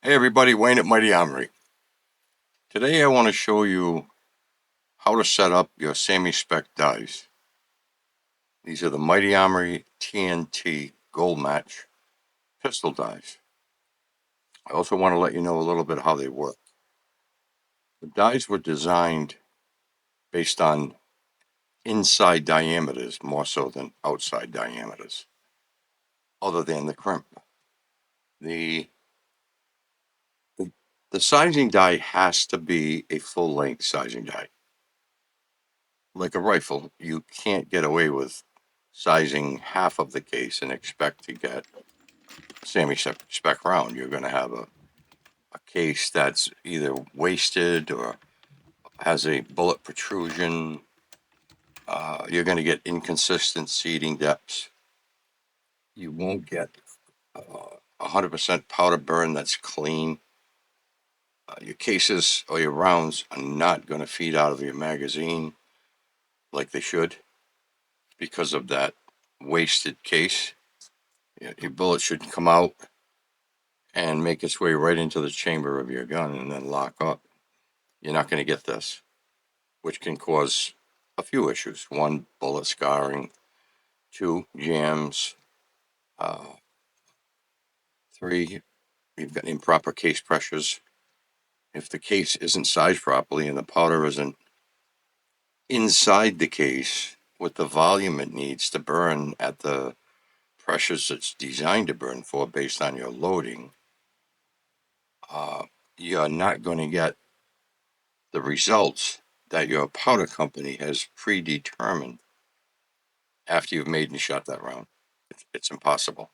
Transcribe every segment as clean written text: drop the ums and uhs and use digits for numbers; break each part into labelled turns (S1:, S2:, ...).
S1: Hey everybody, Wayne at Mighty Armory. Today I want to show you how to set up your SAAMI Spec dies. These are the Mighty Armory TNT Gold Match pistol dies. I also want to let you know a little bit how they work. The dies were designed based on inside diameters more so than outside diameters, other than the crimp. The, the sizing die has to be a full-length sizing die. Like a rifle, you can't get away with sizing half of the case and expect to get SAAMI Spec round. You're going to have a case that's either wasted or has a bullet protrusion. You're going to get inconsistent seating depths. You won't get 100% powder burn that's clean. Your cases or your rounds are not going to feed out of your magazine like they should because of that wasted case. Your bullet should come out and make its way right into the chamber of your gun and then lock up. You're not going to get this, which can cause a few issues. One, bullet scarring. Two, jams. Three, you've got improper case pressures. If the case isn't sized properly and the powder isn't inside the case with the volume it needs to burn at the pressures it's designed to burn for based on your loading, you're not going to get the results that your powder company has predetermined after you've made and shot that round. It's impossible.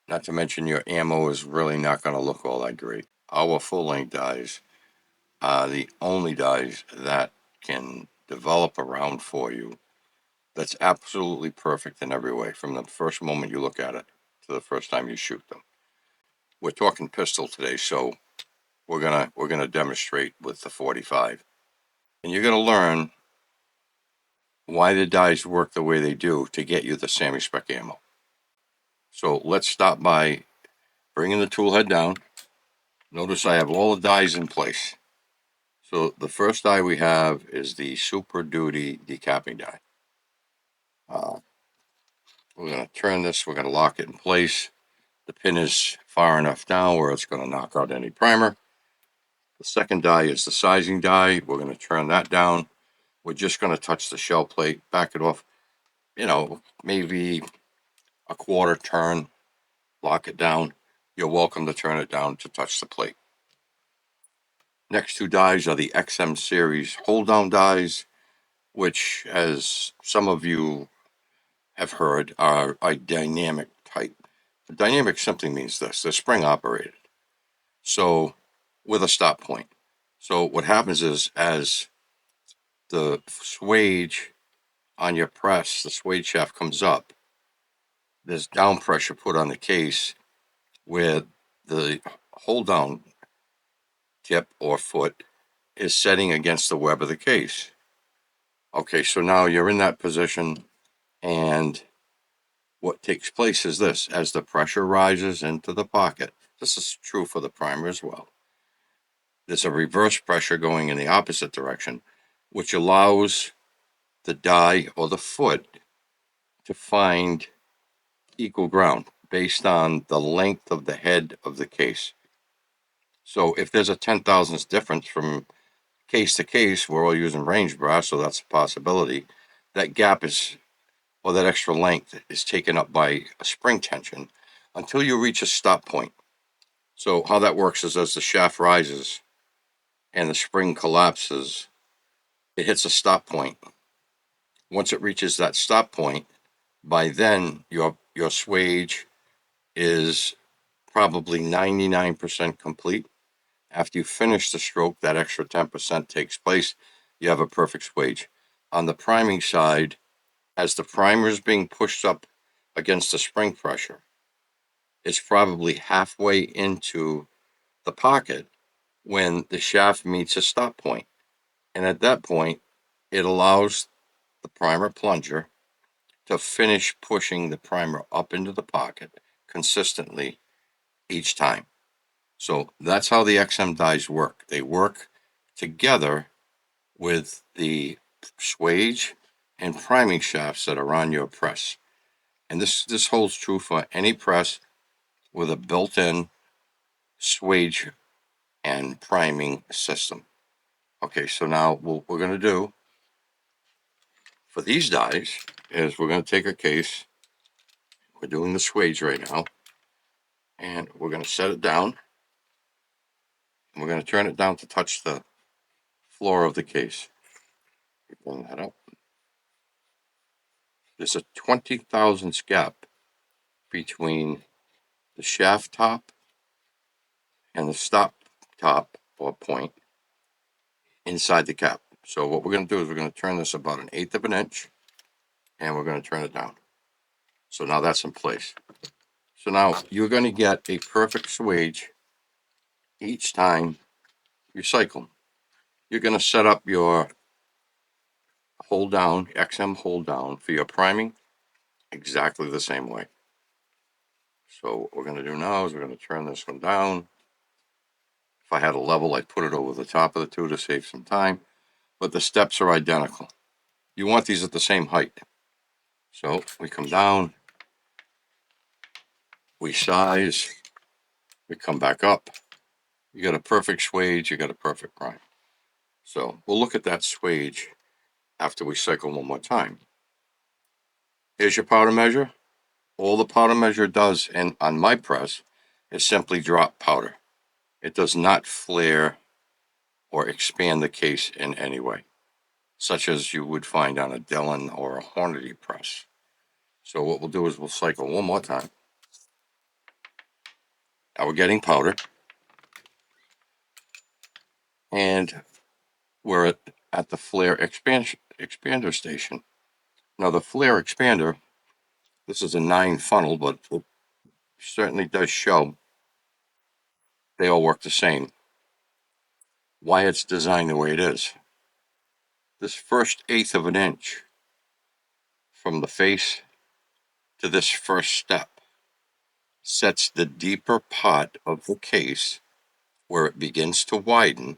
S1: Not to mention your ammo is really not going to look all that great. Our full-length dies are the only dies that can develop a round for you that's absolutely perfect in every way, from the first moment you look at it to the first time you shoot them. We're talking pistol today, so we're gonna demonstrate with the 45, and you're gonna learn why the dies work the way they do to get you the SAAMI Spec ammo. So let's start by bringing the tool head down. Notice I have all the dies in place. So the first die we have is the Super Duty decapping die. We're going to turn this, we're going to lock it in place. The pin is far enough down where it's going to knock out any primer. The second die is the sizing die. We're going to turn that down. We're just going to touch the shell plate, back it off, maybe a quarter turn, lock it down. You're welcome to turn it down to touch the plate. Next two dies are the XM series hold down dies, which, as some of you have heard, are a dynamic type. The dynamic simply means this: they're spring operated, so with a stop point. So what happens is, as the swage on your press, the swage shaft comes up, there's down pressure put on the case where the hold down tip or foot is setting against the web of the case. Okay, so now you're in that position, and what takes place is this: as the pressure rises into the pocket, this is true for the primer as well, there's a reverse pressure going in the opposite direction, which allows the die or the foot to find equal ground based on the length of the head of the case. So if there's a 10 thousandths difference from case to case, we're all using range brass, so that's a possibility. That gap is, or that extra length is taken up by a spring tension until you reach a stop point. So how that works is, as the shaft rises and the spring collapses, it hits a stop point. Once it reaches that stop point, by then your swage is probably 99% complete. After you finish the stroke, that extra 10% takes place. You have a perfect swage. On the priming side, as the primer is being pushed up against the spring pressure, it's probably halfway into the pocket when the shaft meets a stop point. And at that point, it allows the primer plunger to finish pushing the primer up into the pocket consistently each time. So that's how the XM dies work. They work together with the swage and priming shafts that are on your press. And this holds true for any press with a built-in swage and priming system. Okay, so now what we're going to do for these dies is we're going to take a case. We're doing the swage right now, and we're going to set it down. And we're going to turn it down to touch the floor of the case. Bring that up. There's a 20 thousandths gap between the shaft top and the stop top or point inside the cap. So what we're going to do is we're going to turn this about 1/8 of an inch, and we're going to turn it down. So now that's in place. So now you're going to get a perfect swage each time you cycle. You're going to set up your hold down, XM hold down for your priming exactly the same way. So what we're going to do now is we're going to turn this one down. If I had a level, I'd put it over the top of the two to save some time, but the steps are identical. You want these at the same height. So we come down, we size, we come back up. You got a perfect swage, you got a perfect prime. So we'll look at that swage after we cycle one more time. Here's your powder measure. All the powder measure does, and on my press, is simply drop powder. It does not flare or expand the case in any way, such as you would find on a Dillon or a Hornady press. So what we'll do is we'll cycle one more time. Now we're getting powder, and we're at the flare expander station. Now the flare expander, this is a 9 funnel, but it certainly does show they all work the same. Why it's designed the way it is. This first 1/8 of an inch from the face to this first step sets the deeper part of the case where it begins to widen,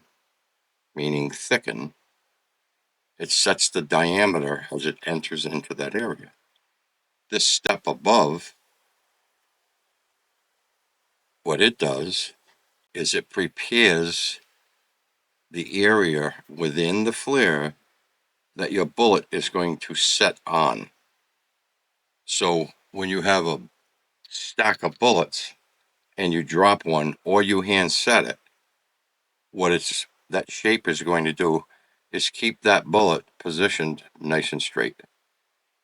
S1: meaning thicken. It sets the diameter as it enters into that area. This step above, what it does is it prepares the area within the flare that your bullet is going to set on. So when you have a stack of bullets and you drop one or you hand set it, what that shape is going to do is keep that bullet positioned nice and straight.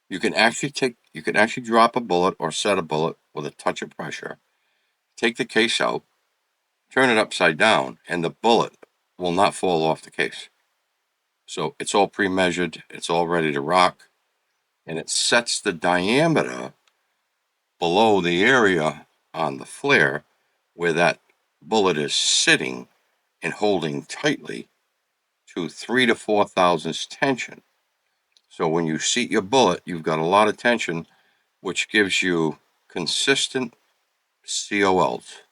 S1: You can actually drop a bullet or set a bullet with a touch of pressure, take the case out, turn it upside down, and the bullet will not fall off the case. So it's all pre-measured, it's all ready to rock, and it sets the diameter below the area on the flare where that bullet is sitting and holding tightly to 3 to 4 thousandths tension. So when you seat your bullet, you've got a lot of tension, which gives you consistent COLs.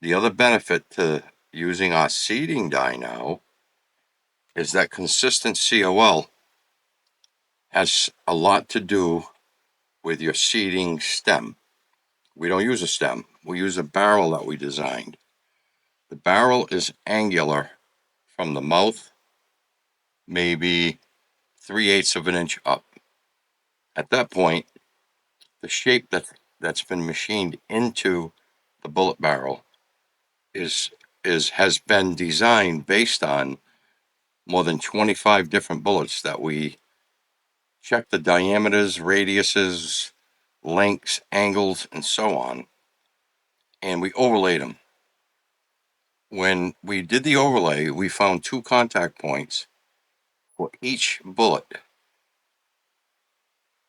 S1: The other benefit to using our seating die now is that consistent COL has a lot to do with your seating stem. We don't use a stem. We use a barrel that we designed. The barrel is angular from the mouth, maybe 3/8 of an inch up. At that point, the shape that's been machined into the bullet barrel has been designed based on more than 25 different bullets that we check the diameters, radiuses, lengths, angles, and so on, and we overlaid them. When we did the overlay, we found 2 contact points for each bullet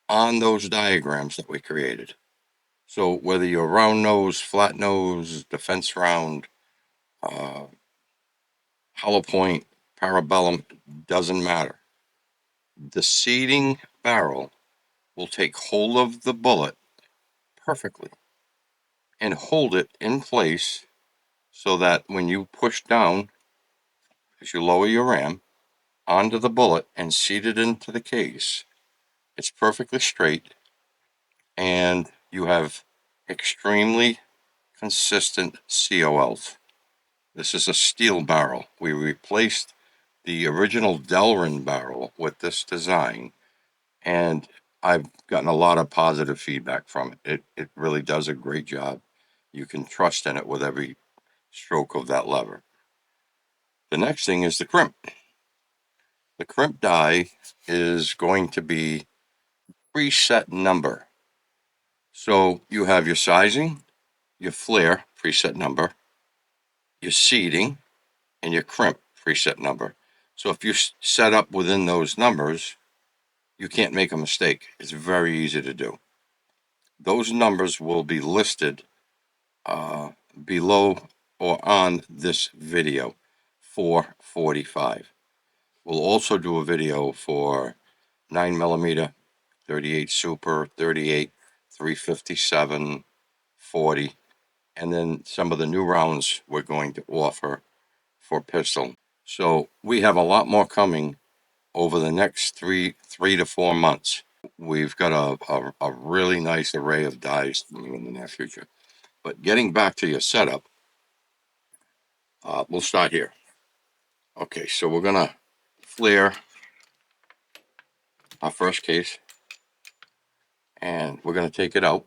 S1: on those diagrams that we created. So whether you're round nose, flat nose, defense round, hollow point, parabellum, doesn't matter. The seating barrel will take hold of the bullet perfectly and hold it in place so that when you push down, as you lower your ram onto the bullet and seat it into the case, it's perfectly straight, and you have extremely consistent COLs. This is a steel barrel. We replaced the original Delrin barrel with this design, and I've gotten a lot of positive feedback from it. It really does a great job. You can trust in it with every stroke of that lever. The next thing is the crimp. The crimp die is going to be preset number. So you have your sizing, your flare preset number, your seating, and your crimp preset number. So if you set up within those numbers, you can't make a mistake. It's very easy to do. Those numbers will be listed below or on this video for 45. We'll also do a video for 9mm, 38 Super, 38, 357, 40, and then some of the new rounds we're going to offer for pistol. So we have a lot more coming over the next three to 4 months. We've got a really nice array of dies coming in the near future. But getting back to your setup, we'll start here. Okay, so we're gonna flare our first case, and we're gonna take it out,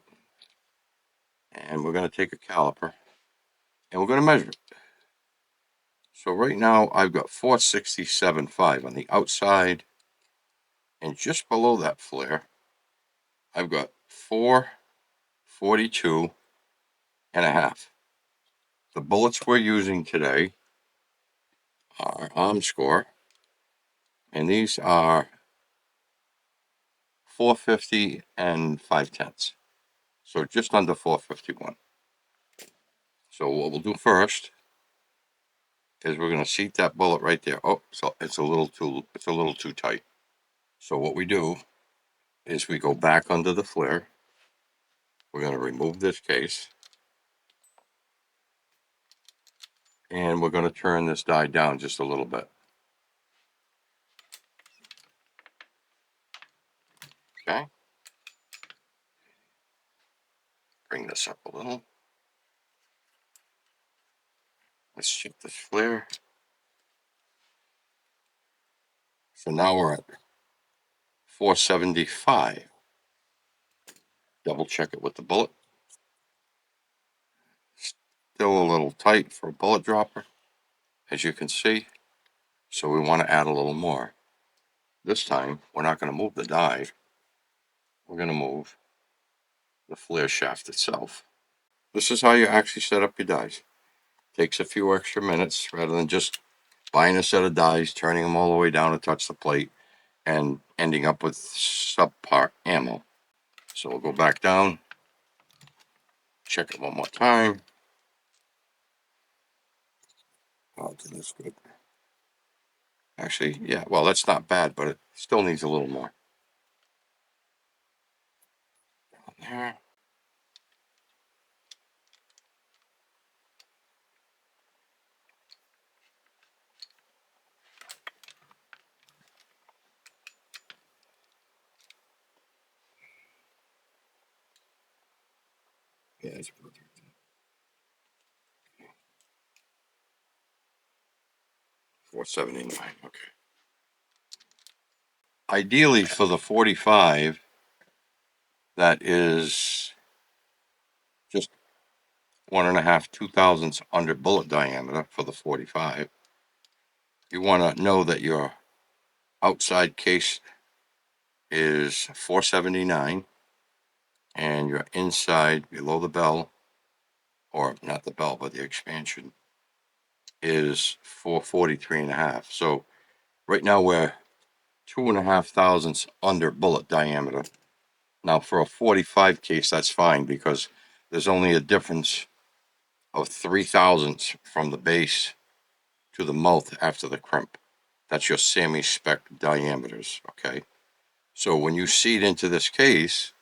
S1: and we're gonna take a caliper, and we're gonna measure it. So right now I've got 467.5 on the outside, and just below that flare, I've got 442.5. The bullets we're using today are Armscore, and these are 450 and 5/10. So just under 451. So what we'll do first is we're going to seat that bullet right there. Oh, so it's a little too tight. So what we do is we go back under the flare. We're going to remove this case, and we're going to turn this die down just a little bit. Okay. Bring this up a little. Let's check this flare. So now we're at 475. Double check it with the bullet. Still a little tight for a bullet dropper, as you can see. So we want to add a little more. This time, we're not going to move the die. We're going to move the flare shaft itself. This is how you actually set up your dies. Takes a few extra minutes rather than just buying a set of dies, turning them all the way down to touch the plate, and ending up with subpar ammo. So we'll go back down, check it one more time. Oh, that's good. Actually, yeah, well, that's not bad, but it still needs a little more. Down there. Yeah, it's perfect. 479, okay. Ideally for the 45, that is just 1.5, 2 thousandths under bullet diameter for the 45. You want to know that your outside case is 479 and your inside below the bell, or not the bell, but the expansion, is 443.5. So right now we're 2.5 thousandths under bullet diameter. Now for a 45 case, that's fine because there's only a difference of 3 thousandths from the base to the mouth after the crimp. That's your SAAMI Spec diameters, okay? So when you seat into this case,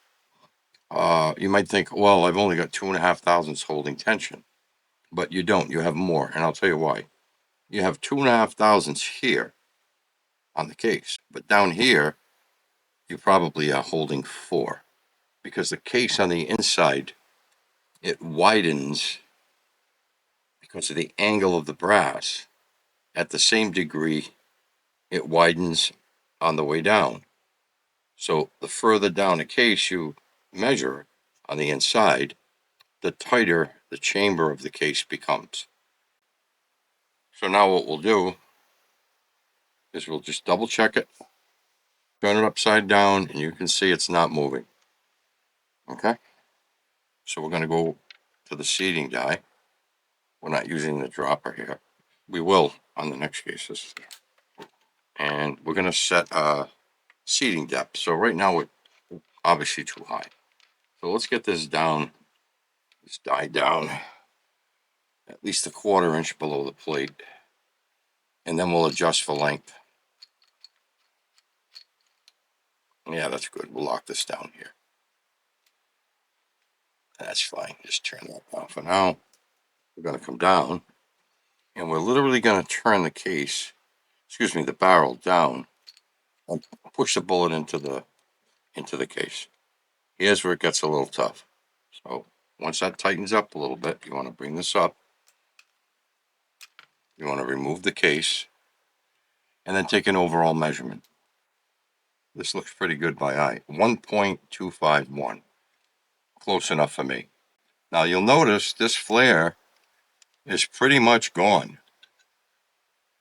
S1: you might think, well, I've only got 2.5 thousandths holding tension. but you don't. You have more, and I'll tell you why. You have 2,500 here on the case, but down here, you probably are holding 4, because the case on the inside, it widens because of the angle of the brass. At the same degree, it widens on the way down. So the further down the case you measure on the inside, the tighter the chamber of the case becomes. So now what we'll do is we'll just double check it, turn it upside down, and you can see it's not moving. Okay? So we're going to go to the seating die. We're not using the dropper here. We will on the next cases. And we're going to set seating depth. So right now we're obviously too high. So let's get this down, this die down at least 1/4 inch below the plate. And then we'll adjust for length. Yeah, that's good. We'll lock this down here. That's fine. Just turn that down for now. We're going to come down, and we're literally going to turn the case, the barrel down, and push the bullet into the case. Here's where it gets a little tough. So once that tightens up a little bit, you want to bring this up. You want to remove the case, and then take an overall measurement. This looks pretty good by eye. 1.251. Close enough for me. Now you'll notice this flare is pretty much gone.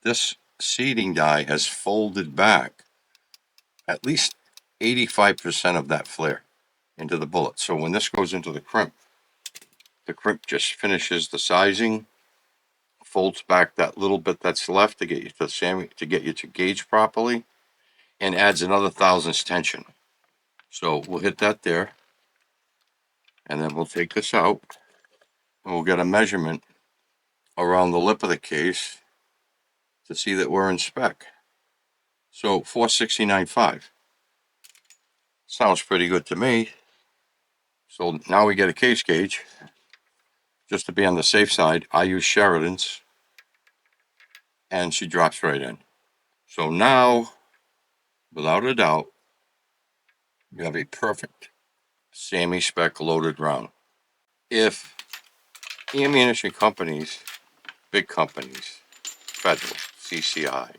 S1: This seating die has folded back at least 85% of that flare into the bullet. So when this goes into the crimp just finishes the sizing, folds back that little bit that's left to get you to SAAMI, to get you to gauge properly, and adds another thousandths tension. So we'll hit that there, and then we'll take this out, and we'll get a measurement around the lip of the case to see that we're in spec. So 469.5. Sounds pretty good to me. So now we get a case gauge. Just to be on the safe side, I use Sheridan's, and she drops right in. So now, without a doubt, you have a perfect SAAMI Spec loaded round. If ammunition companies, big companies, Federal, CCI,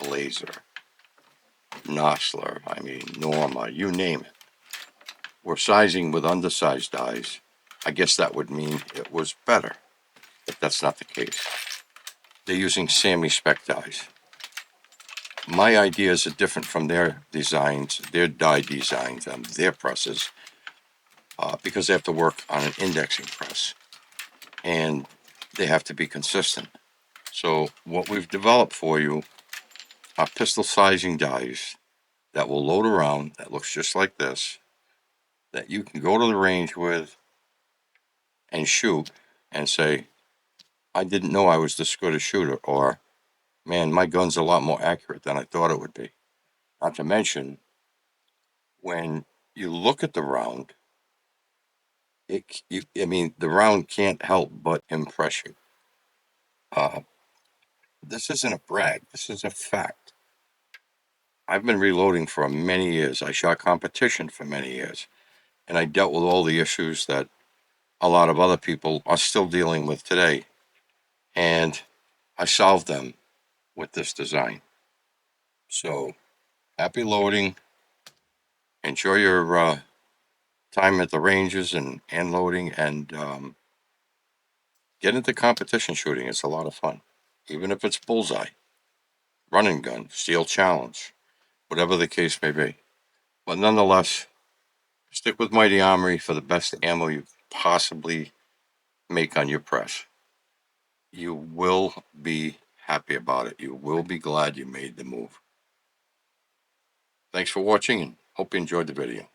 S1: Laser, Nosler, Norma, you name it, were sizing with undersized dies, I guess that would mean it was better, but that's not the case. They're using SAAMI Spec dies. My ideas are different from their designs, their die designs, their presses, because they have to work on an indexing press, and they have to be consistent. So what we've developed for you are pistol sizing dies that will load around, that looks just like this, that you can go to the range with and shoot and say, I didn't know I was this good a shooter, or, man, my gun's a lot more accurate than I thought it would be. Not to mention, when you look at the round, the round can't help but impress you. This isn't a brag. This is a fact. I've been reloading for many years. I shot competition for many years, and I dealt with all the issues that a lot of other people are still dealing with today, and I solved them with this design. So, happy loading. Enjoy your time at the ranges and loading, and get into competition shooting. It's a lot of fun, even if it's bullseye, run and gun, steel challenge, whatever the case may be. But nonetheless, stick with Mighty Armory for the best ammo you possibly make on your press. You will be happy about it. You will be glad you made the move. Thanks for watching, and hope you enjoyed the video.